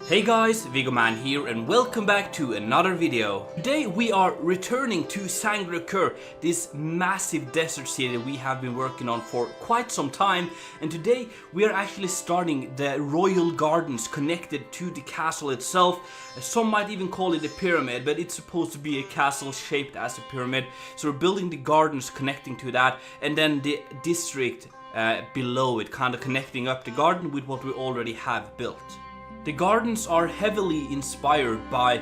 Hey guys, Viggoman here and welcome back to another video. Today we are returning to Sangra'Qur, this massive desert city we have been working on for quite some time, and today we are actually starting the royal gardens connected to the castle itself. Some might even call it a pyramid, but it's supposed to be a castle shaped as a pyramid. So we're building the gardens connecting to that, and then the district below it, kind of connecting up the garden with what we already have built. The gardens are heavily inspired by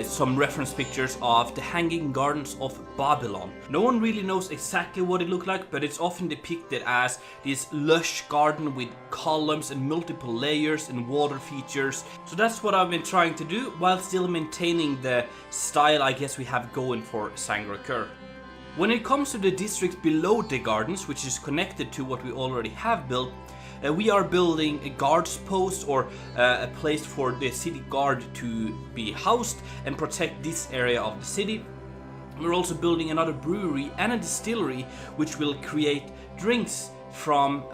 some reference pictures of the Hanging Gardens of Babylon. No one really knows exactly what it looked like, but it's often depicted as this lush garden with columns and multiple layers and water features. So that's what I've been trying to do, while still maintaining the style I guess we have going for Sangra'Qur. When it comes to the district below the gardens, which is connected to what we already have built, we are building a guard's post, or a place for the city guard to be housed and protect this area of the city. We're also building another brewery and a distillery which will create drinks from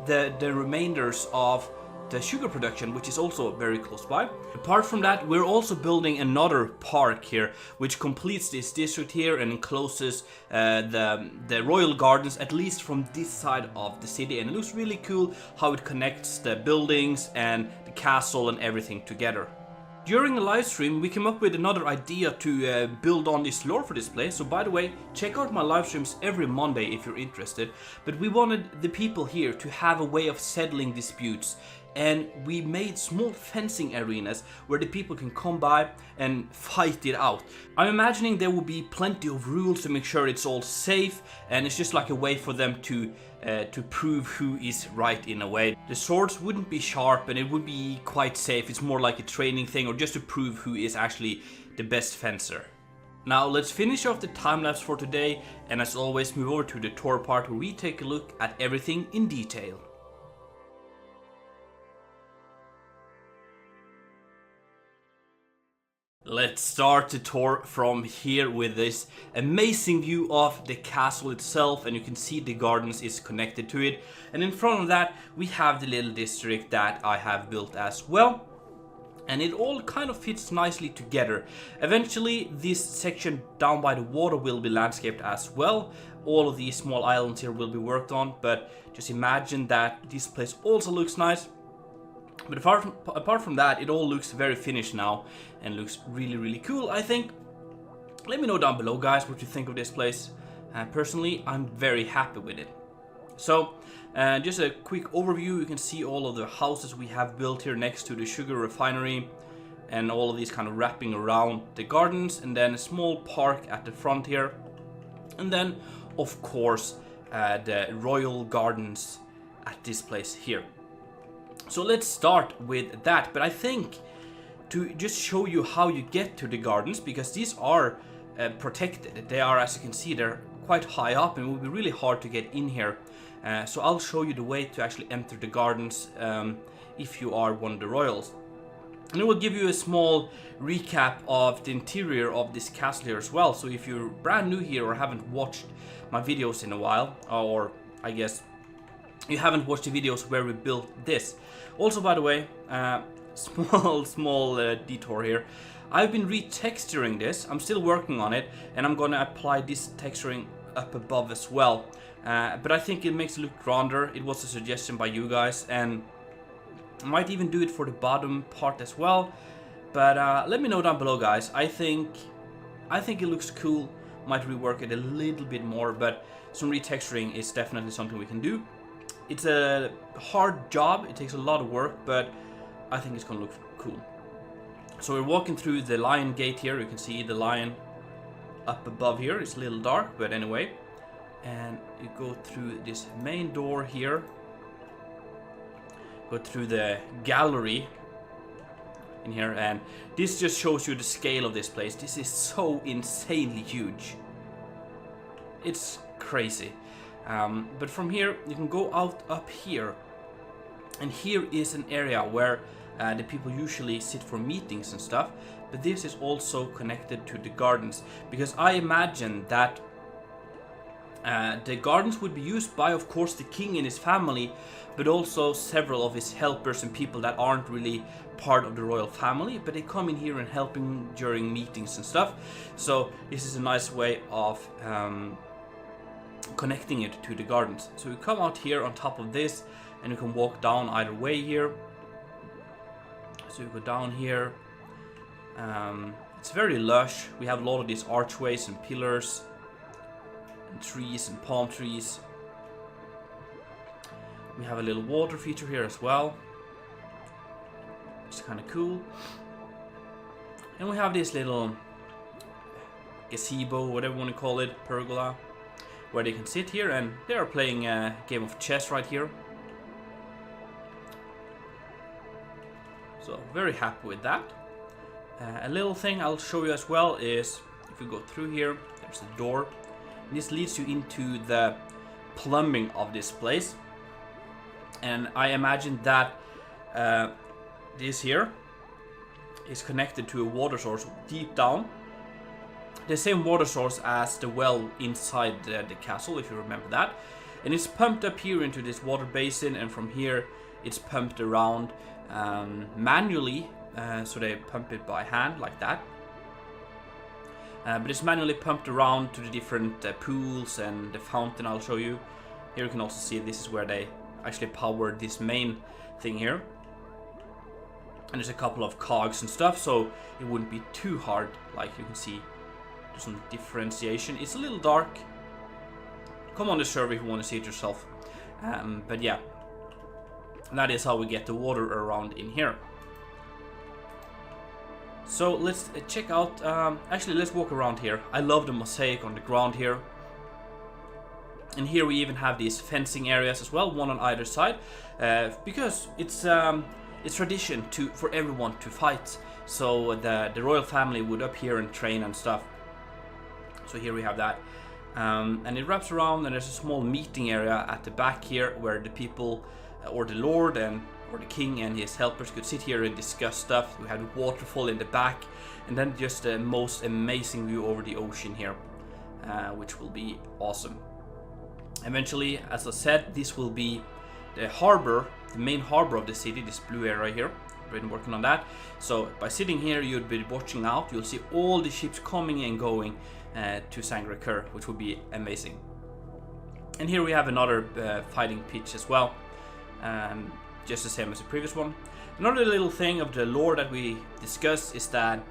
the remainders of the sugar production, which is also very close by. Apart from that, we're also building another park here, which completes this district here and encloses the royal gardens, at least from this side of the city. And it looks really cool how it connects the buildings and the castle and everything together. During the live stream, we came up with another idea to build on this lore for this place. So by the way, check out my live streams every Monday if you're interested. But we wanted the people here to have a way of settling disputes. And we made small fencing arenas where the people can come by and fight it out. I'm imagining there will be plenty of rules to make sure it's all safe, and it's just like a way for them to prove who is right in a way. The swords wouldn't be sharp and it would be quite safe. It's more like a training thing, or just to prove who is actually the best fencer. Now let's finish off the time-lapse for today, and as always move over to the tour part where we take a look at everything in detail. Let's start the tour from here with this amazing view of the castle itself, and you can see the gardens is connected to it. And in front of that we have the little district that I have built as well. And it all kind of fits nicely together. Eventually this section down by the water will be landscaped as well. All of these small islands here will be worked on, but just imagine that this place also looks nice. But apart from that, it all looks very finished now and looks really cool, I think. Let me know down below, guys, what you think of this place. Personally, I'm very happy with it. So, just a quick overview. You can see all of the houses we have built here next to the sugar refinery, and all of these kind of wrapping around the gardens, and then a small park at the front here. And then, of course, the royal gardens at this place here. So let's start with that, but I think to just show you how you get to the gardens, because these are protected. They are, as you can see, they're quite high up and it will be really hard to get in here. So I'll show you the way to actually enter the gardens if you are one of the royals. And it will give you a small recap of the interior of this castle here as well. So if you're brand new here or haven't watched my videos in a while, or I guess you haven't watched the videos where we built this. Also, by the way, small detour here. I've been retexturing this. I'm still working on it, and I'm gonna apply this texturing up above as well. But I think it makes it look grander. It was a suggestion by you guys, and I might even do it for the bottom part as well. But let me know down below, guys. I think it looks cool. Might rework it a little bit more, but some retexturing is definitely something we can do. It's a hard job, it takes a lot of work, but I think it's gonna look cool. So we're walking through the lion gate here. You can see the lion up above here. It's a little dark, but anyway. And you go through this main door here. Go through the gallery in here, and this just shows you the scale of this place. This is so insanely huge. It's crazy. But from here you can go out up here, and here is an area where the people usually sit for meetings and stuff. But this is also connected to the gardens, because I imagine that The gardens would be used by, of course, the king and his family, but also several of his helpers and people that aren't really part of the royal family, but they come in here and helping during meetings and stuff. So this is a nice way of connecting it to the gardens. So we come out here on top of this, and you can walk down either way here. So you go down here. It's very lush. We have a lot of these archways and pillars and trees and palm trees. We have a little water feature here as well. It's kind of cool. And we have this little gazebo, whatever you want to call it, pergola, where they can sit here, and they are playing a game of chess right here. So very happy with that. A little thing I'll show you as well is, if you go through here, there's a door. This leads you into the plumbing of this place. And I imagine that this here is connected to a water source deep down. The same water source as the well inside the castle, if you remember that. And it's pumped up here into this water basin, and from here it's pumped around manually. So they pump it by hand like that. But it's manually pumped around to the different pools and the fountain I'll show you. Here you can also see this is where they actually power this main thing here. And there's a couple of cogs and stuff, so it wouldn't be too hard. Like you can see, there's some differentiation. It's a little dark. Come on the server if you want to see it yourself. But yeah, that is how we get the water around in here. So let's check out, actually let's walk around here. I love the mosaic on the ground here. And here we even have these fencing areas as well, one on either side, because it's tradition for everyone to fight. So the royal family would up here and train and stuff. So here we have that. And it wraps around, and there's a small meeting area at the back here where the people, or the lord or the king and his helpers could sit here and discuss stuff. We have the waterfall in the back, and then just the most amazing view over the ocean here, which will be awesome. Eventually, as I said, this will be the harbor, the main harbor of the city, this blue area here. We've been working on that. So by sitting here, you'd be watching out. You'll see all the ships coming and going to Sangra'Qur, which will be amazing. And here we have another fighting pitch as well. Just the same as the previous one. Another little thing of the lore that we discussed is that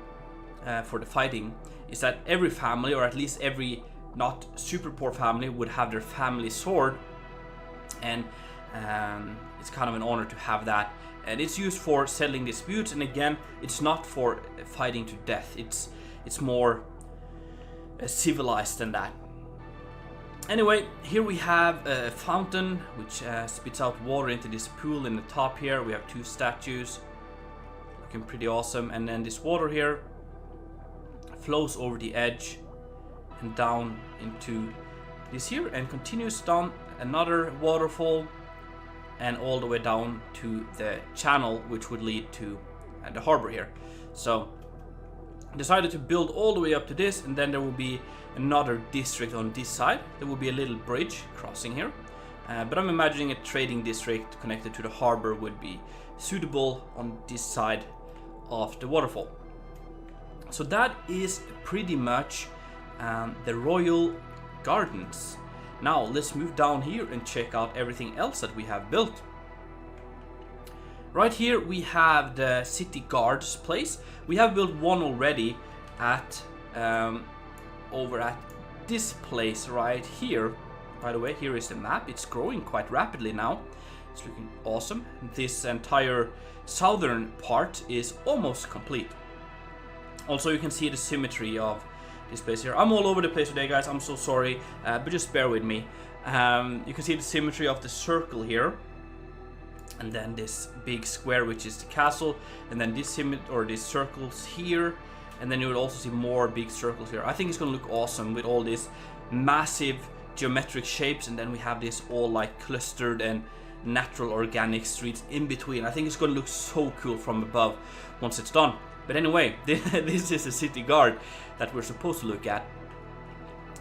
for the fighting is that every family, or at least every not super poor family, would have their family sword, and it's kind of an honor to have that. And it's used for settling disputes, and again, it's not for fighting to death. It's more civilized than that. Anyway, here we have a fountain which spits out water into this pool in the top here. We have two statues looking pretty awesome, and then this water here flows over the edge and down into this here and continues down another waterfall and all the way down to the channel, which would lead to the harbor here. So decided to build all the way up to this, and then there will be another district on this side. There will be a little bridge crossing here, but I'm imagining a trading district connected to the harbor would be suitable on this side of the waterfall. So that is pretty much the royal gardens. Now let's move down here and check out everything else that we have built. Right here we have the city guards place. We have built one already at over at this place right here. By the way, here is the map. It's growing quite rapidly now. It's looking awesome. This entire southern part is almost complete. Also, you can see the symmetry of this place here. I'm all over the place today, guys. I'm so sorry, but just bear with me. You can see the symmetry of the circle here, and then this big square, which is the castle, and then this these circles here, and then you will also see more big circles here. I think it's gonna look awesome with all these massive geometric shapes, and then we have this all like clustered and natural organic streets in between. I think it's gonna look so cool from above once it's done. But anyway, this is the city guard that we're supposed to look at.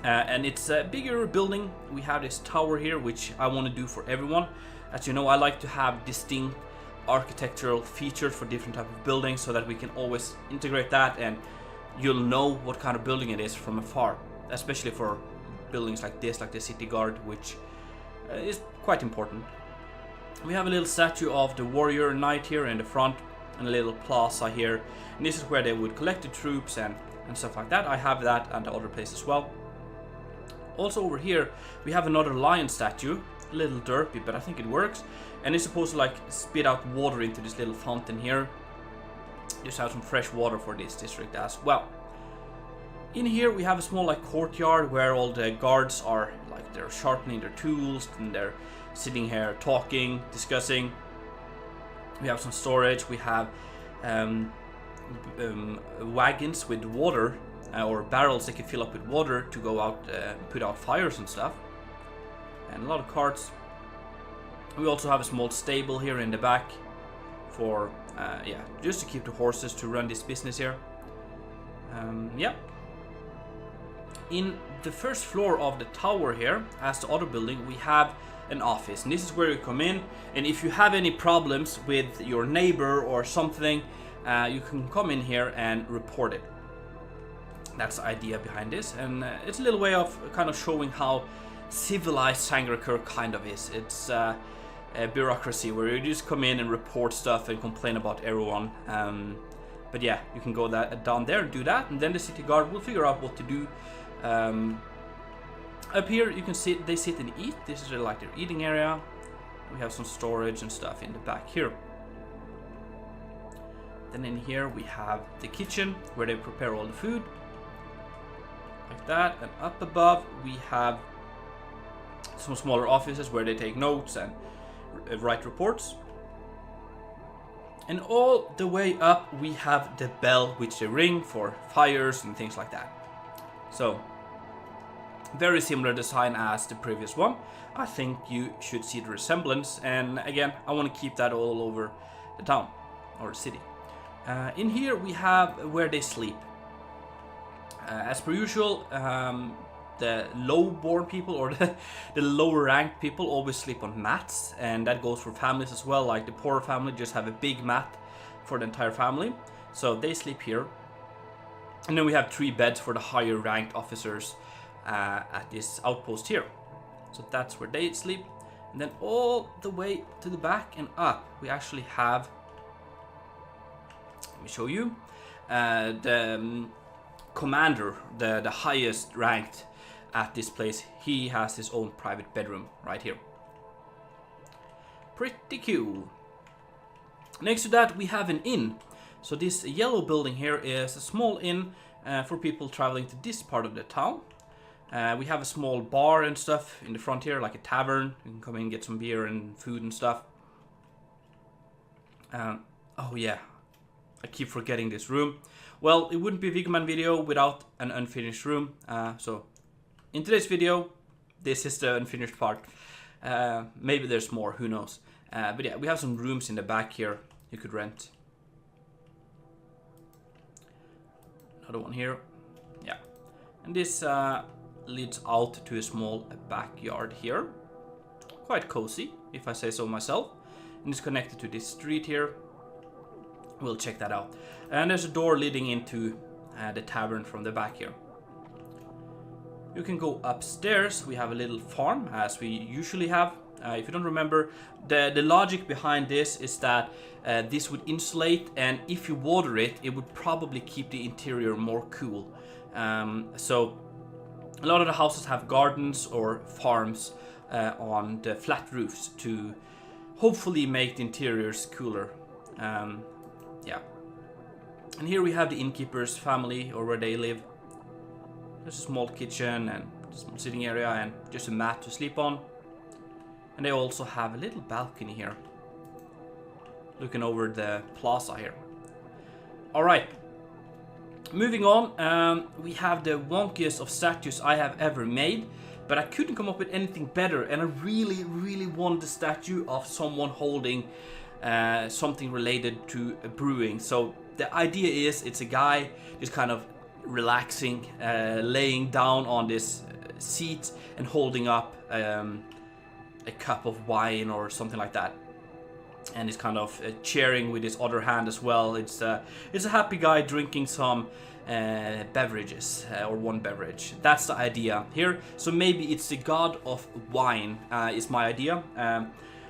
and it's a bigger building. We have this tower here, which I want to do for everyone. As you know, I like to have distinct architectural features for different type of buildings, so that we can always integrate that, and you'll know what kind of building it is from afar, especially for buildings like this, like the city guard, which is quite important. We have a little statue of the warrior knight here in the front, and a little plaza here, and this is where they would collect the troops and stuff like that. I have that and the other place as well. Also over here we have another lion statue, a little derpy, but I think it works, and it's supposed to like spit out water into this little fountain here. Just have some fresh water for this district as well. In here we have a small like courtyard where all the guards are, like they're sharpening their tools and they're sitting here talking, discussing. We have some storage. We have wagons with water, or barrels they can fill up with water to go out, put out fires and stuff, and a lot of carts. We also have a small stable here in the back for yeah, just to keep the horses to run this business here. Yeah. In the first floor of the tower here, as the other building, we have an office, and this is where you come in, and if you have any problems with your neighbor or something, you can come in here and report it. That's the idea behind this, and it's a little way of kind of showing how civilized Sangra'Qur kind of is. It's a bureaucracy where you just come in and report stuff and complain about everyone. But yeah, you can go down there and do that, and then the city guard will figure out what to do. Up here you can see they sit and eat. This is like their eating area. We have some storage and stuff in the back here. Then in here we have the kitchen where they prepare all the food, like that. And up above we have some smaller offices where they take notes and write reports. And all the way up we have the bell which they ring for fires and things like that. So very similar design as the previous one. I think you should see the resemblance, and again I want to keep that all over the town or the city. In here we have where they sleep. As per usual, the low-born people or the lower-ranked people always sleep on mats, and that goes for families as well. Like the poorer family just have a big mat for the entire family, so they sleep here. And then we have 3 beds for the higher-ranked officers at this outpost here. So that's where they sleep. And then all the way to the back and up, we actually have, let me show you, the commander, the highest ranked at this place. He has his own private bedroom right here. Pretty cool. Next to that we have an inn. So this yellow building here is a small inn for people traveling to this part of the town. We have a small bar and stuff in the front here, like a tavern. You can come in and get some beer and food and stuff. Oh yeah, I keep forgetting this room. Well, it wouldn't be a Viggoman video without an unfinished room. So in today's video, this is the unfinished part. Maybe there's more, who knows. But yeah, we have some rooms in the back here you could rent. Another one here. Yeah. And this leads out to a small backyard here. Quite cozy, if I say so myself. And it's connected to this street here. We'll check that out. And there's a door leading into the tavern from the back here. You can go upstairs. We have a little farm, as we usually have. If you don't remember, the logic behind this is that this would insulate, and if you water it, it would probably keep the interior more cool. So a lot of the houses have gardens or farms on the flat roofs to hopefully make the interiors cooler. Yeah. And here we have the innkeeper's family, or where they live. There's a small kitchen and a small sitting area and just a mat to sleep on. And they also have a little balcony here, looking over the plaza here. Alright, moving on, we have the wonkiest of statues I have ever made, but I couldn't come up with anything better, and I really wanted a statue of someone holding something related to brewing. So the idea is it's a guy just kind of relaxing, laying down on this seat and holding up a cup of wine or something like that, and he's kind of cheering with his other hand as well. It's a happy guy drinking some beverages, or one beverage. That's the idea here. So maybe it's the god of wine, is my idea.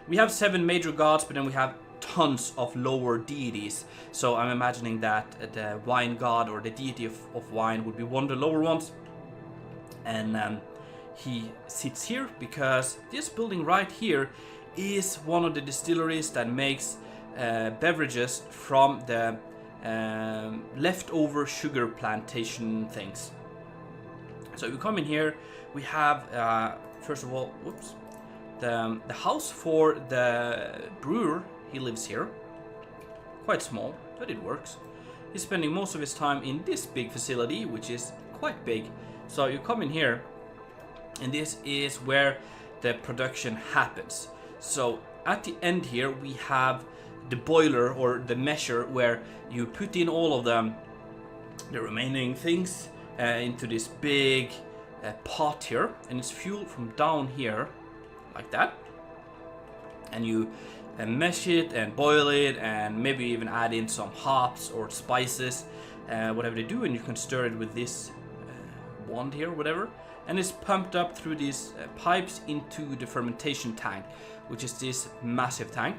We have 7 major gods, but then we have tons of lower deities. So I'm imagining that the wine god, or the deity of wine, would be one of the lower ones. And he sits here because this building right here is one of the distilleries that makes beverages from the leftover sugar plantation things. So we come in here, we have first of all, whoops, the house for the brewer. He lives here, quite small, but it works. He's spending most of his time in this big facility, which is quite big. So you come in here, and this is where the production happens. So at the end here we have the boiler, or the measure, where you put in all of the remaining things into this big pot here, and it's fueled from down here like that, and you mesh it and boil it, and maybe even add in some hops or spices, whatever they do, and you can stir it with this wand here, whatever, and it's pumped up through these pipes into the fermentation tank, which is this massive tank.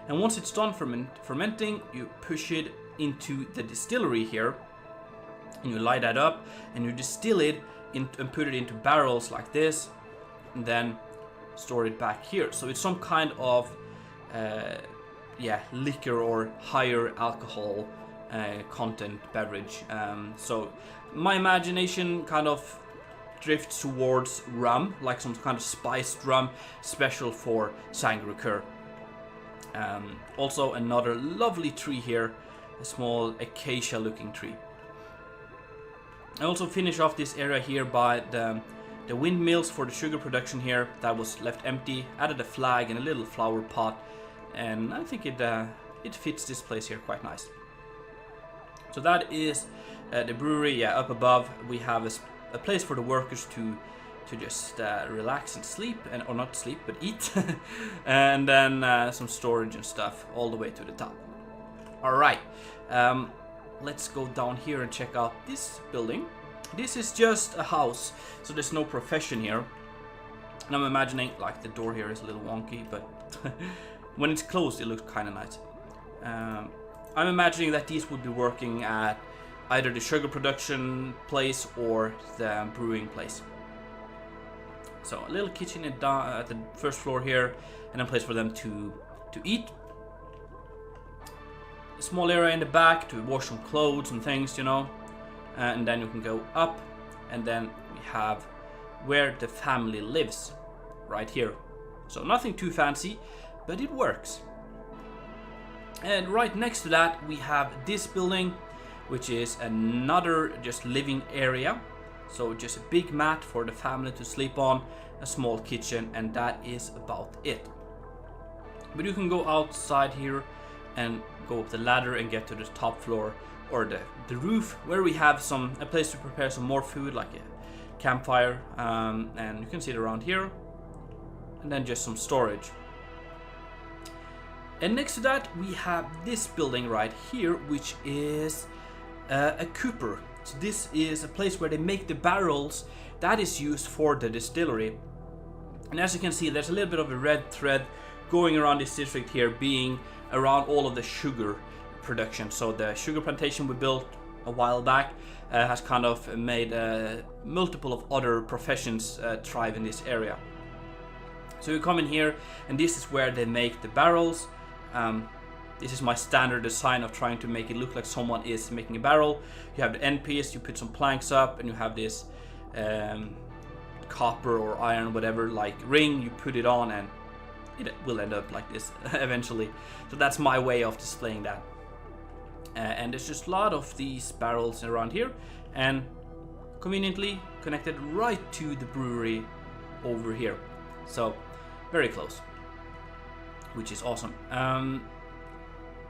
And once it's done fermenting, you push it into the distillery here, and you light that up, and you distill it and put it into barrels like this, and then store it back here. So it's some kind of liquor or higher alcohol content beverage. So my imagination kind of drifts towards rum, like some kind of spiced rum, special for Sangra'Qur. Also another lovely tree here, a small acacia looking tree. I also finish off this area here by the windmills for the sugar production here that was left empty. Added a flag and a little flower pot, and I think it fits this place here quite nice. So that is the brewery. Yeah, up above we have a place for the workers to just relax and sleep, or not sleep but eat, and then some storage and stuff all the way to the top. All right, let's go down here and check out this building. This is just a house, so there's no profession here, and I'm imagining, like, the door here is a little wonky, but when it's closed it looks kind of nice. I'm imagining that these would be working at either the sugar production place or the brewing place. So a little kitchen at the first floor here, and a place for them to eat. A small area in the back to wash some clothes and things, you know. And then you can go up, and then we have where the family lives, right here. So nothing too fancy, but it works. And right next to that we have this building, which is another just living area. So just a big mat for the family to sleep on, a small kitchen, and that is about it. But you can go outside here and go up the ladder and get to the top floor, or the roof, where we have a place to prepare some more food, like a campfire, and you can see it around here, and then just some storage. And next to that we have this building right here, which is a cooper. So this is a place where they make the barrels that is used for the distillery. And as you can see, there's a little bit of a red thread going around this district here, being around all of the sugar production. So the sugar plantation we built a while back has kind of made multiple of other professions thrive in this area. So you come in here, and this is where they make the barrels. This is my standard design of trying to make it look like someone is making a barrel. You have the end piece, you put some planks up, and you have this copper or iron, whatever, like ring. You put it on, and it will end up like this eventually. So that's my way of displaying that. And there's just a lot of these barrels around here, and conveniently connected right to the brewery over here. So very close, which is awesome.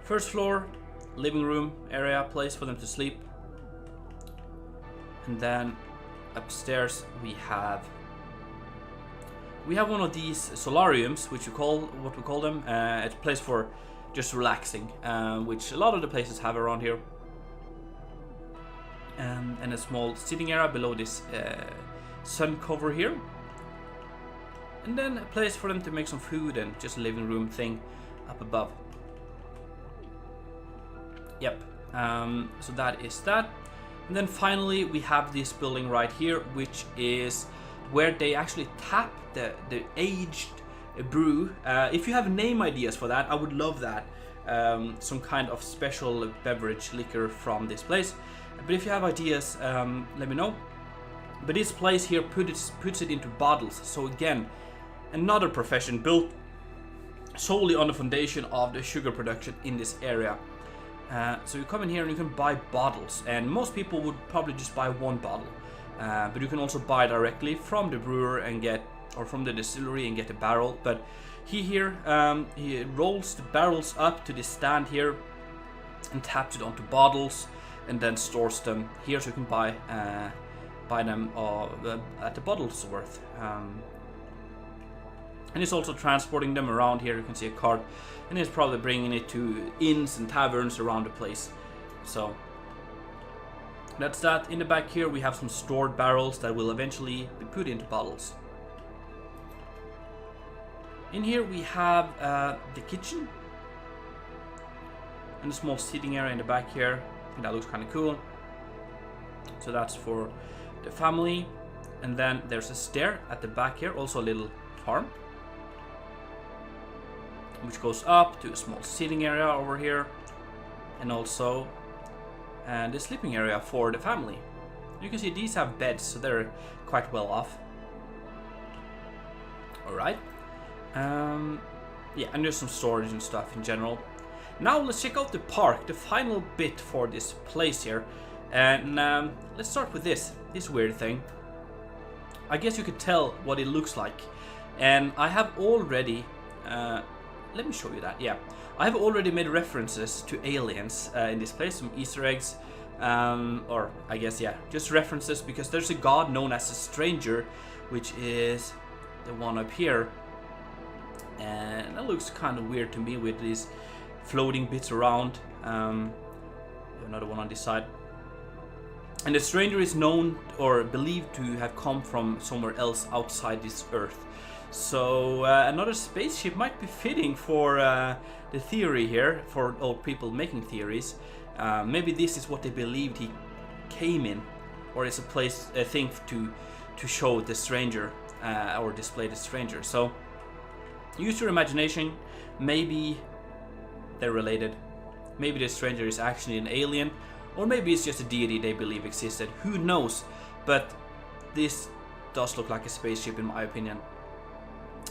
First floor, living room area, place for them to sleep. And then upstairs we have one of these solariums, which we call them. It's a place for just relaxing, which a lot of the places have around here. And a small sitting area below this sun cover here. And then a place for them to make some food and just a living room thing up above. Yep. So that is that. And then finally we have this building right here, which is where they actually tap the aged brew. If you have name ideas for that, I would love that. Some kind of special beverage liquor from this place. But if you have ideas, let me know. But this place here puts it into bottles. So again, another profession built solely on the foundation of the sugar production in this area. So you come in here and you can buy bottles, and most people would probably just buy one bottle. But you can also buy directly from the brewer or from the distillery and get a barrel. But he rolls the barrels up to this stand here and taps it onto bottles and then stores them here, so you can buy them at the bottle's worth. And he's also transporting them around here. You can see a cart, and he's probably bringing it to inns and taverns around the place. So that's that. In the back here we have some stored barrels that will eventually be put into bottles. In here we have the kitchen and a small sitting area in the back here. I think that looks kind of cool. So that's for the family. And then there's a stair at the back here, also a little farm, which goes up to a small sitting area over here, and also the sleeping area for the family. You can see these have beds, so they're quite well off. Alright. Yeah, and there's some storage and stuff in general. Now let's check out the park, the final bit for this place here. And let's start with this weird thing. I guess you could tell what it looks like. And I have already... let me show you that. Yeah, I have already made references to aliens in this place, some Easter eggs, or I guess, yeah, just references, because there's a god known as the Stranger, which is the one up here, and that looks kind of weird to me with these floating bits around. Another one on this side, and the Stranger is known or believed to have come from somewhere else outside this Earth. So another spaceship might be fitting for the theory here, for all people making theories. Maybe this is what they believed he came in, or it's a thing to show the Stranger or display the Stranger. So use your imagination. Maybe they're related. Maybe the Stranger is actually an alien, or maybe it's just a deity they believe existed. Who knows? But this does look like a spaceship in my opinion.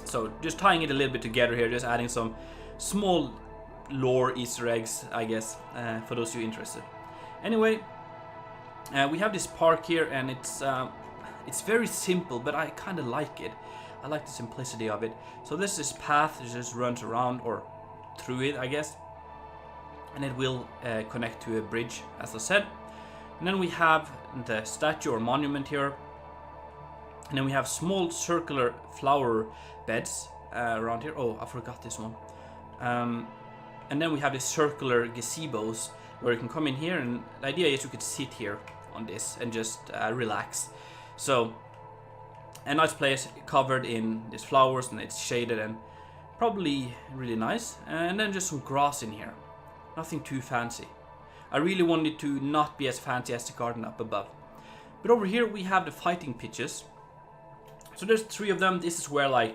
So just tying it a little bit together here, just adding some small lore Easter eggs, I guess, for those of you interested. Anyway, we have this park here, and it's very simple, but I kind of like it. I like the simplicity of it. So this is path that just runs around or through it, I guess, and it will connect to a bridge, as I said. And then we have the statue or monument here. And then we have small circular flower beds around here. Oh, I forgot this one. And then we have these circular gazebos where you can come in here, and the idea is you could sit here on this and just relax. So a nice place covered in these flowers, and it's shaded and probably really nice. And then just some grass in here. Nothing too fancy. I really wanted to not be as fancy as the garden up above. But over here we have the fighting pitches. So there's 3 of them. This is where like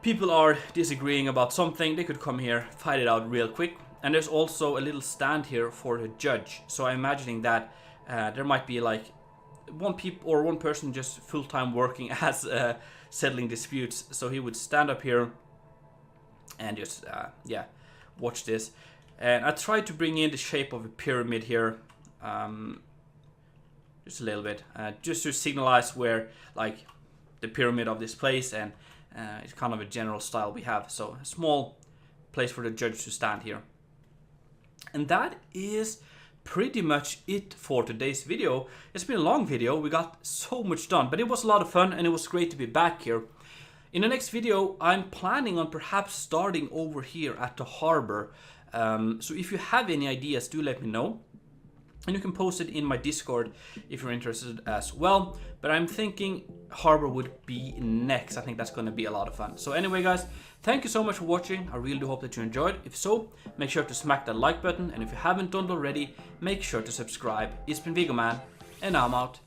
people are disagreeing about something. They could come here, fight it out real quick. And there's also a little stand here for the judge. So I'm imagining that there might be like one person just full-time working as settling disputes. So he would stand up here and just yeah, watch this. And I tried to bring in the shape of a pyramid here, just a little bit, just to signalize where like the pyramid of this place, and it's kind of a general style we have. So a small place for the judge to stand here. And that is pretty much it for today's video. It's been a long video, we got so much done, but it was a lot of fun and it was great to be back here. In the next video, I'm planning on perhaps starting over here at the harbor. So if you have any ideas, do let me know. And you can post it in my Discord if you're interested as well. But I'm thinking harbor would be next. I think that's going to be a lot of fun. So anyway, guys, thank you so much for watching. I really do hope that you enjoyed. If so, make sure to smack that like button. And if you haven't done it already, make sure to subscribe. It's been Viggoman, and I'm out.